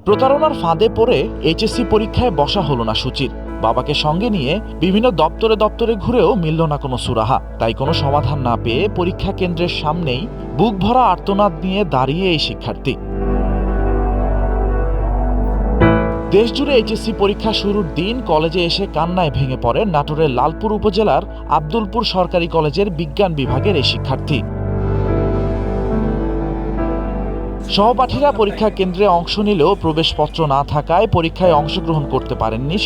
প্রতারণার ফাঁদে পড়ে এইচএসসি পরীক্ষায় বসা হলো না সুচির। বাবাকে সঙ্গে নিয়ে বিভিন্ন দপ্তরে দপ্তরে ঘুরেও মিলল না কোনো সুরাহা। তাই কোনো সমাধান না পেয়ে পরীক্ষা কেন্দ্রের সামনেই বুক ভরা আর্তনাদ নিয়ে দাঁড়িয়ে এই শিক্ষার্থী। দেশজুড়ে এইচএসসি পরীক্ষা শুরুর দিন কলেজে এসে কান্নায় ভেঙে পড়ে নাটোরের লালপুর উপজেলার আব্দুলপুর সরকারি কলেজের বিজ্ঞান বিভাগের এই শিক্ষার্থী। সহপাঠীরা পরীক্ষা কেন্দ্রে অংশ নিলেও প্রবেশপত্র না থাকায় পরীক্ষায় অংশগ্রহণ করতে পারেননি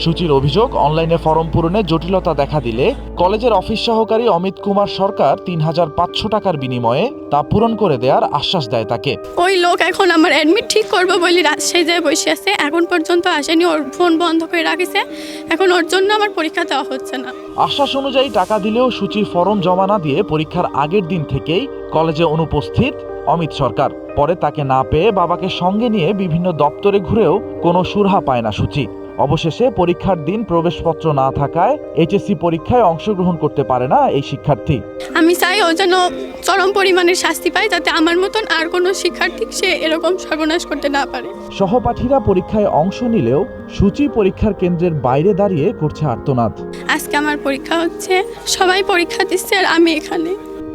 সুচির অভিযোগ, অনলাইনে ফরম পূরণে জটিলতা দেখা দিলে কলেজের অফিস সহকারী অমিত কুমার সরকার ৩৫০০ টাকার বিনিময়ে তা পূরণ করে দেওয়ার আশ্বাস দেয় তাকে। ওই লোক এখন আমার অ্যাডমিট ঠিক করবো বলে রাজশাহী যায় বসে আছে, এখন পর্যন্ত আসেনি। ওর ফোন বন্ধ করে রাখিছে, এখন ওর জন্য আমার পরীক্ষা দেওয়া হচ্ছে না। আশ্বাস অনুযায়ী টাকা দিলেও সুচির ফরম জমা না দিয়ে পরীক্ষার আগের দিন থেকেই কলেজে অনুপস্থিত অমিত সরকার। পরে তাকে না পেয়ে বাবাকে সঙ্গে নিয়ে বিভিন্ন দপ্তরে ঘুরেও কোনো সুরাহা পায় না সুচি। অবশেষে পরীক্ষার দিন প্রবেশপত্র না থাকায় এইচএসসি পরীক্ষায় অংশগ্রহণ করতে পারে না এই শিক্ষার্থী। আমি চাই ও যেন চরম পরিমাণের শাস্তি পায়, যাতে আমার মতন আর কোনো শিক্ষার্থী সে এরকম সর্বনাশ করতে না পারে। সহপাঠীরা পরীক্ষায় অংশ নিলেও সুচি পরীক্ষার কেন্দ্রের বাইরে দাঁড়িয়ে করছে আর্তনাদ। আজকে আমার পরীক্ষা হচ্ছে, সবাই পরীক্ষা দিচ্ছে আর আমি এখানে।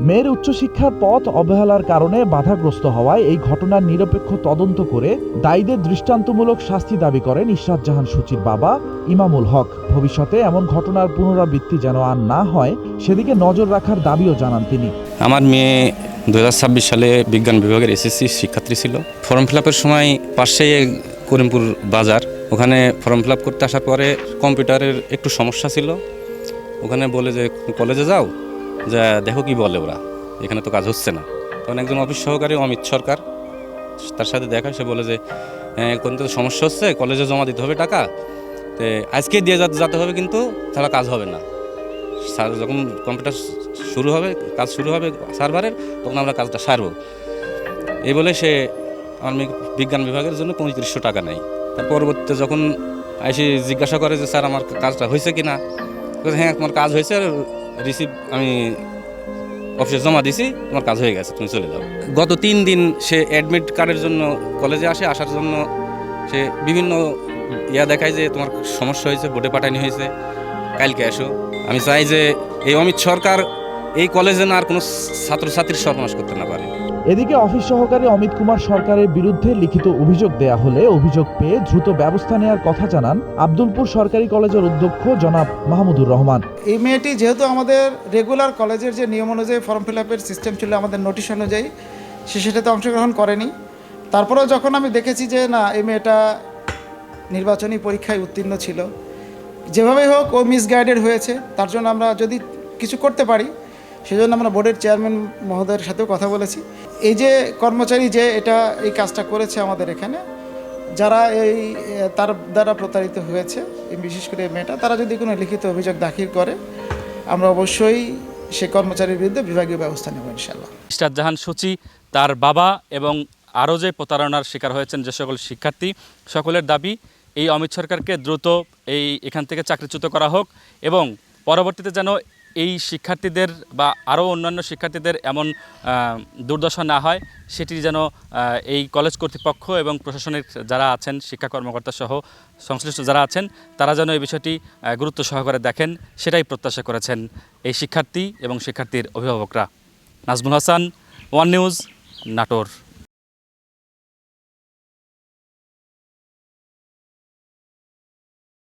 মেয়ের উচ্চশিক্ষার পথ অবহেলার কারণে বাধাগ্রস্ত হওয়ায় এই ঘটনার নিরপেক্ষ তদন্ত করে দায়ীদের দৃষ্টান্তমূলক শাস্তি দাবি করেন ইশরাত জাহান সুচির বাবা ইমামুল হক। ভবিষ্যতে এমন ঘটনার পুনরাবৃত্তি যেন আর না হয় সেদিকে নজর রাখার দাবিও জানান তিনি। আমার মেয়ে 2026 সালে বিজ্ঞান বিভাগের এসএসসি শিক্ষার্থী ছিল। ফর্ম ফিল আপের সময় পাশেই করিমপুর বাজার, ওখানে ফর্ম ফিল আপ করতে আসার পরে কম্পিউটারের একটু সমস্যা ছিল। ওখানে বলে যে কলেজে যাও, যা দেখো কি বলে ওরা, এখানে তো কাজ হচ্ছে না। তখন একজন অফিস সহকারী অমিত সরকার, তার সাথে দেখা, সে বলে যে এখন তো সমস্যা হচ্ছে, কলেজে জমা দিতে হবে টাকা, তো আজকে দিয়ে যেতে হবে, কিন্তু তাহলে কাজ হবে না। যখন কম্পিউটার শুরু হবে, কাজ শুরু হবে সার্ভারের, তখন আমরা কাজটা সারব। এই বলে সে আমার বিজ্ঞান বিভাগের জন্য 3500 টাকা নেয়। তার পরবর্তীতে যখন এসে জিজ্ঞাসা করে যে স্যার আমার কাজটা হয়েছে কি না, হ্যাঁ তোমার কাজ হয়েছে, রিসিভ আমি অফিসে জমা দিছি, তোমার কাজ হয়ে গেছে, তুমি চলে যাও। গত 3 দিন সে অ্যাডমিট কার্ডের জন্য কলেজে আসার জন্য সে বিভিন্ন দেখায় যে তোমার সমস্যা হয়েছে, বোর্ডে পাঠানি হয়েছে, কালকে এসো। আমি চাই যে এই অমিত সরকার এই কলেজে না আর কোনো ছাত্রছাত্রীর সর্বনাশ করতে না পারে। এদিকে অফিস সহকারী অমিত কুমার সরকারের বিরুদ্ধে লিখিত অভিযোগ দেয়া হলে অভিযোগ পেয়ে দ্রুত ব্যবস্থা নেওয়ার কথা জানান আব্দুলপুর সরকারি কলেজের অধ্যক্ষ জনাব মাহমুদুর রহমান। এই মেয়েটি যেহেতু আমাদের রেগুলার কলেজের যে নিয়ম অনুযায়ী ফর্ম ফিল আপের সিস্টেম ছিল, আমাদের নোটিশ অনুযায়ী, সে সেটাতে অংশগ্রহণ করেনি। তারপরেও যখন আমি দেখেছি যে না, এই মেয়েটা নির্বাচনী পরীক্ষায় উত্তীর্ণ ছিল, যেভাবেই হোক ও মিসগাইডেড হয়েছে, তার জন্য আমরা যদি কিছু করতে পারি সেজন্য আমরা বোর্ডের চেয়ারম্যান মহোদয়ের সাথেও কথা বলেছি। এই যে কর্মচারী যে এই কাজটা করেছে আমাদের এখানে, যারা তার দ্বারা প্রতারিত হয়েছে, বিশেষ করে এই মেয়েটা, তারা যদি কোনো লিখিত অভিযোগ দাখিল করে, আমরা অবশ্যই সে কর্মচারীর বিরুদ্ধে বিভাগীয় ব্যবস্থা নেব ইনশাআল্লাহ। ইশরাত জাহান সুচি, তার বাবা এবং আরও যে প্রতারণার শিকার হয়েছেন যে সকল শিক্ষার্থী, সকলের দাবি এই অমিত সরকারকে দ্রুত এখান থেকে চাকরিচ্যুত করা হোক এবং পরবর্তীতে যেন এই শিক্ষার্থীদের বা আরও অন্যান্য শিক্ষার্থীদের এমন দুর্দশা না হয়, সেটি যেন এই কলেজ কর্তৃপক্ষ এবং প্রশাসনিক যারা আছেন, শিক্ষা কর্মকর্তা সহ সংশ্লিষ্ট যারা আছেন, তারা যেন এই বিষয়টি গুরুত্ব সহকারে দেখেন, সেটাই প্রত্যাশা করেছেন এই শিক্ষার্থী এবং শিক্ষার্থীর অভিভাবকরা। Nazmul Hasan, one news, Natore.